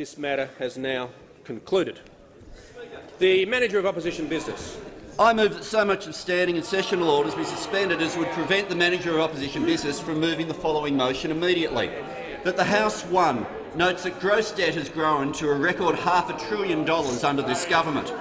this matter has now concluded. The Manager of Opposition Business. I move that so much of standing and sessional orders be suspended as would prevent the Manager of Opposition Business from moving the following motion immediately. That the House 1 notes that gross debt has grown to a record $500 billion under this government.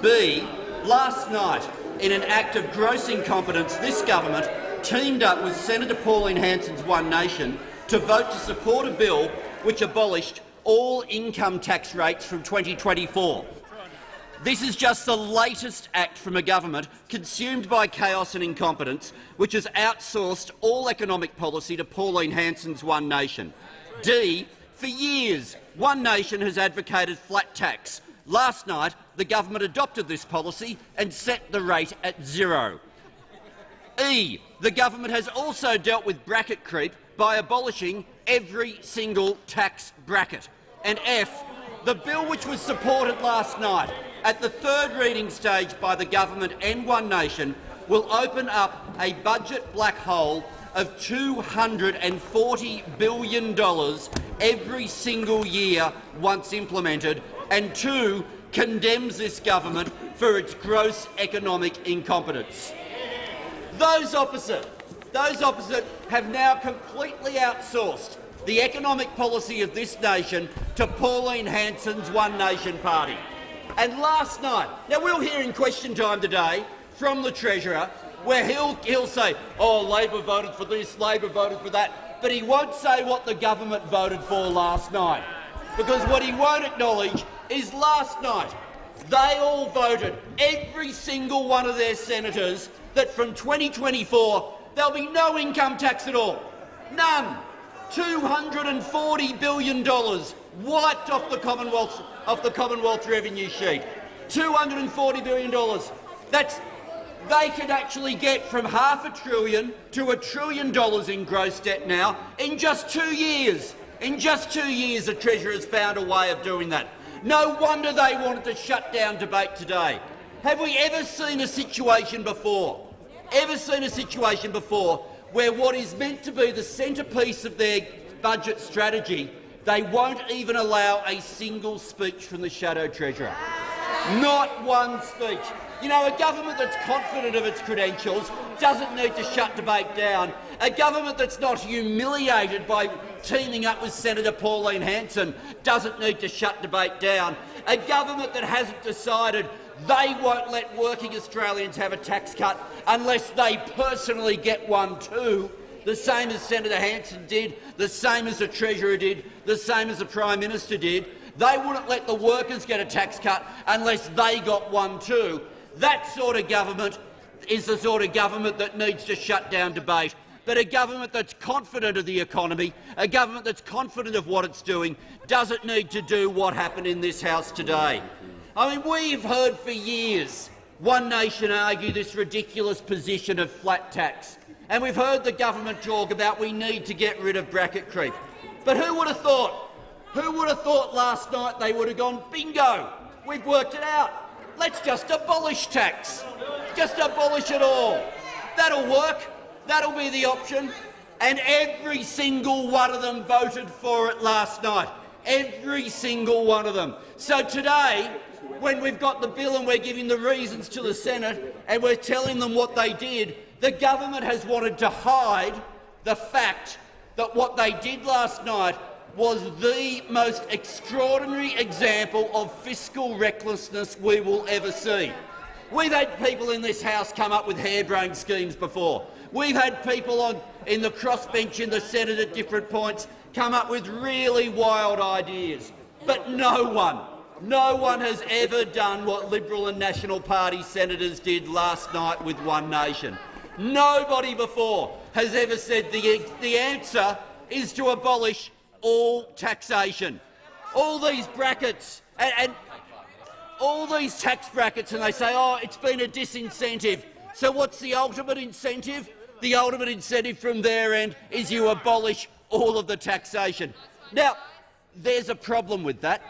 B. Last night, in an act of gross incompetence, this government teamed up with Senator Pauline Hanson's One Nation to vote to support a bill which abolished all income tax rates from 2024. This is just the latest act from a government consumed by chaos and incompetence, which has outsourced all economic policy to Pauline Hanson's One Nation. D. For years, One Nation has advocated flat tax. Last night, the government adopted this policy and set the rate at 0. E. The government has also dealt with bracket creep by abolishing every single tax bracket. And F. The bill which was supported last night at the third reading stage by the government and One Nation will open up a budget black hole of $240 billion every single year once implemented, and 2, condemns this government for its gross economic incompetence. Those opposite have now completely outsourced the economic policy of this nation to Pauline Hanson's One Nation party. And last night, now we'll hear in question time today from the Treasurer where he'll say, oh, Labor voted for this, Labor voted for that, but he won't say what the government voted for last night. Because what he won't acknowledge is last night they all voted, every single one of their senators, that from 2024 there'll be no income tax at all. None. $240 billion wiped off the Commonwealth revenue sheet. $240 billion. They could actually get from $500 billion to $1 trillion in gross debt now in just 2 years. In just 2 years, the Treasurer has found a way of doing that. No wonder they wanted to shut down debate today. Have we ever seen a situation before? Where what is meant to be the centrepiece of their budget strategy, they won't even allow a single speech from the Shadow Treasurer. Not one speech. You know, a government that's confident of its credentials doesn't need to shut debate down. A government that's not humiliated by teaming up with Senator Pauline Hanson doesn't need to shut debate down. A government that hasn't decided they won't let working Australians have a tax cut unless they personally get one too, the same as Senator Hanson did, the same as the Treasurer did, the same as the Prime Minister did. They wouldn't let the workers get a tax cut unless they got one too. That sort of government is the sort of government that needs to shut down debate. But a government that's confident of the economy, a government that's confident of what it's doing, doesn't need to do what happened in this House today. I mean, we've heard for years One Nation argue this ridiculous position of flat tax, and we've heard the government talk about we need to get rid of bracket creep. But who would have thought? Who would have thought last night they would have gone, bingo, we've worked it out. Let's just abolish tax. Just abolish it all. That'll work. That'll be the option. And every single one of them voted for it last night. Every single one of them. So today, when we've got the bill and we're giving the reasons to the Senate and we're telling them what they did, the government has wanted to hide the fact that what they did last night was the most extraordinary example of fiscal recklessness we will ever see. We've had people in this House come up with harebrained schemes before. We've had people in the crossbench in the Senate at different points come up with really wild ideas. But no one has ever done what Liberal and National Party senators did last night with One Nation. Nobody before has ever said the answer is to abolish all taxation. All these brackets and all these tax brackets, and they say, oh, it's been a disincentive. So what's the ultimate incentive? The ultimate incentive from their end is you abolish all of the taxation. Now, there's a problem with that.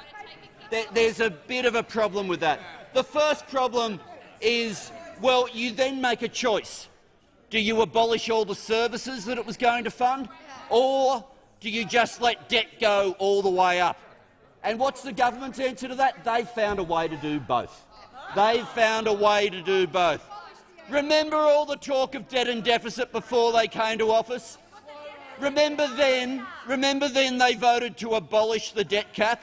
There's a bit of a problem with that. The first problem is, well, you then make a choice. Do you abolish all the services that it was going to fund, or do you just let debt go all the way up? And what's the government's answer to that? They've found a way to do both. They've found a way to do both. Remember all the talk of debt and deficit before they came to office? Remember then they voted to abolish the debt cap?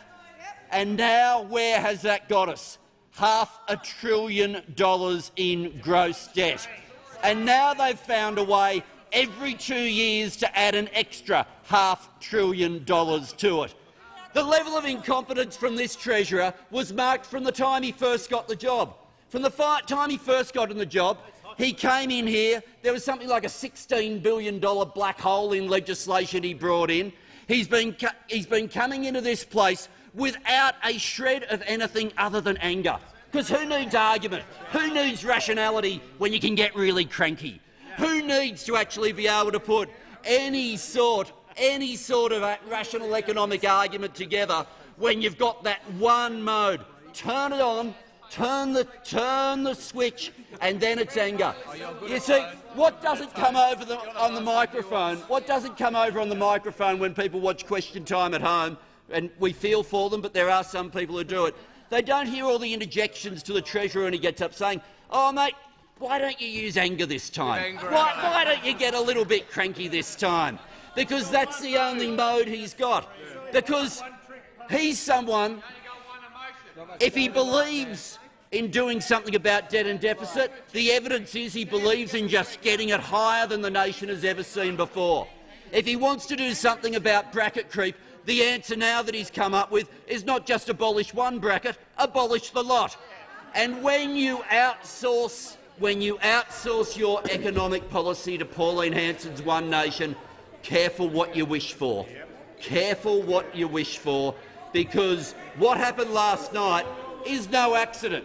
And now where has that got us? $500 billion in gross debt. And now they've found a way every 2 years to add an extra $500 billion to it. The level of incompetence from this Treasurer was marked from the time he first got the job. From the time he first got in the job, he came in here, there was something like a $16 billion black hole in legislation he brought in. He's been coming into this place without a shred of anything other than anger. Because who needs argument? Who needs rationality when you can get really cranky? Who needs to actually be able to put any sort of rational economic argument together when you've got that one mode? Turn it on, turn the switch, and then it's anger. You see, what doesn't come over on the microphone? What doesn't come over on the microphone when people watch Question Time at home, and we feel for them, but there are some people who do it. They don't hear all the interjections to the Treasurer when he gets up saying, "Oh, mate, why don't you use anger this time? Why don't you get a little bit cranky this time?" Because that's the only mode he's got. Because he's someone, if he believes in doing something about debt and deficit, the evidence is he believes in just getting it higher than the nation has ever seen before. If he wants to do something about bracket creep, the answer now that he's come up with is not just abolish one bracket, abolish the lot. And when you outsource your economic policy to Pauline Hanson's One Nation, careful what you wish for. Careful what you wish for, because what happened last night is no accident.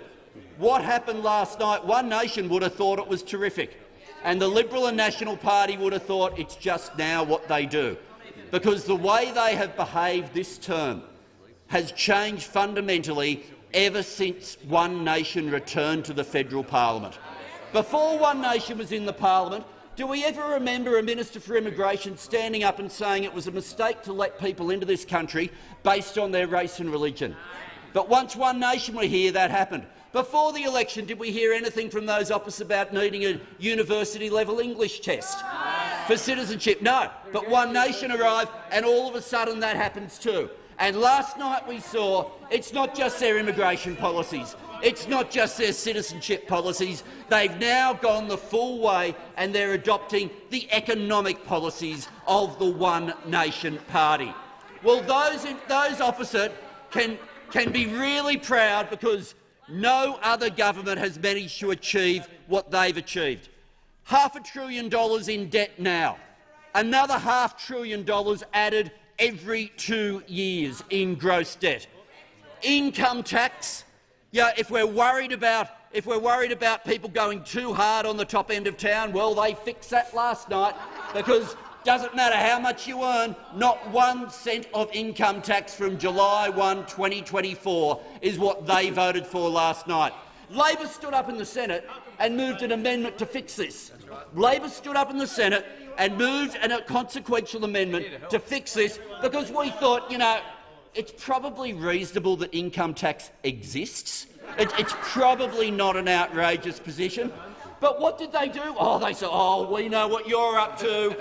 What happened last night, One Nation would have thought it was terrific, and the Liberal and National Party would have thought it's just now what they do, because the way they have behaved this term has changed fundamentally ever since One Nation returned to the federal parliament. Before One Nation was in the parliament, do we ever remember a Minister for Immigration standing up and saying it was a mistake to let people into this country based on their race and religion? But once One Nation were here, that happened. Before the election, did we hear anything from those opposite about needing a university-level English test for citizenship? No. But One Nation arrived, and all of a sudden that happens too. And last night we saw it's not just their immigration policies, it's not just their citizenship policies. They've now gone the full way, and they're adopting the economic policies of the One Nation Party. Well, those opposite can be really proud, because no other government has managed to achieve what they've achieved. $500 billion in debt now, another $500 billion added every 2 years in gross debt. Income tax, yeah, if we're worried about people going too hard on the top end of town, well, they fixed that last night, because doesn't matter how much you earn, not 1 cent of income tax from July 1, 2024 is what they voted for last night. Labor stood up in the Senate and moved an amendment to fix this. Labor stood up in the Senate and moved a consequential amendment to fix this, because we thought, it's probably reasonable that income tax exists. It's probably not an outrageous position. But what did they do? Oh, they said, "Oh, we know what you're up to.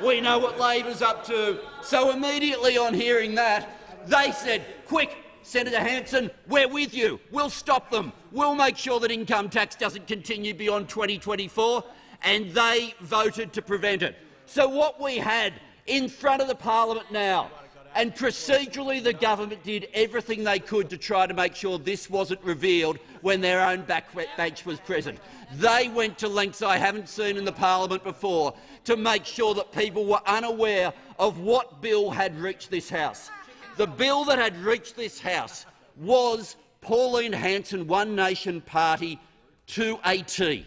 We know what Labor's up to." So immediately on hearing that, they said, "Quick, Senator Hanson, we're with you. We'll stop them. We'll make sure that income tax doesn't continue beyond 2024." And they voted to prevent it. So what we had in front of the parliament now, and procedurally the government did everything they could to try to make sure this wasn't revealed when their own backbench was present. They went to lengths I haven't seen in the parliament before to make sure that people were unaware of what bill had reached this House. The bill that had reached this House was Pauline Hanson One Nation Party to a T.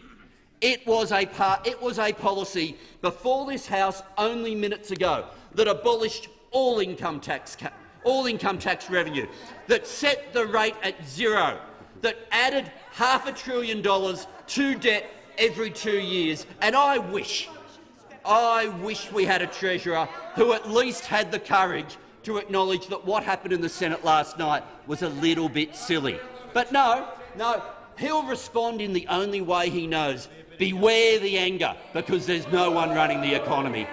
It was a policy before this House only minutes ago that abolished all income tax revenue, that set the rate at zero, that added $500 billion to debt every 2 years. And I wish we had a Treasurer who at least had the courage to acknowledge that what happened in the Senate last night was a little bit silly. But no, he'll respond in the only way he knows. Beware the anger, because there's no one running the economy.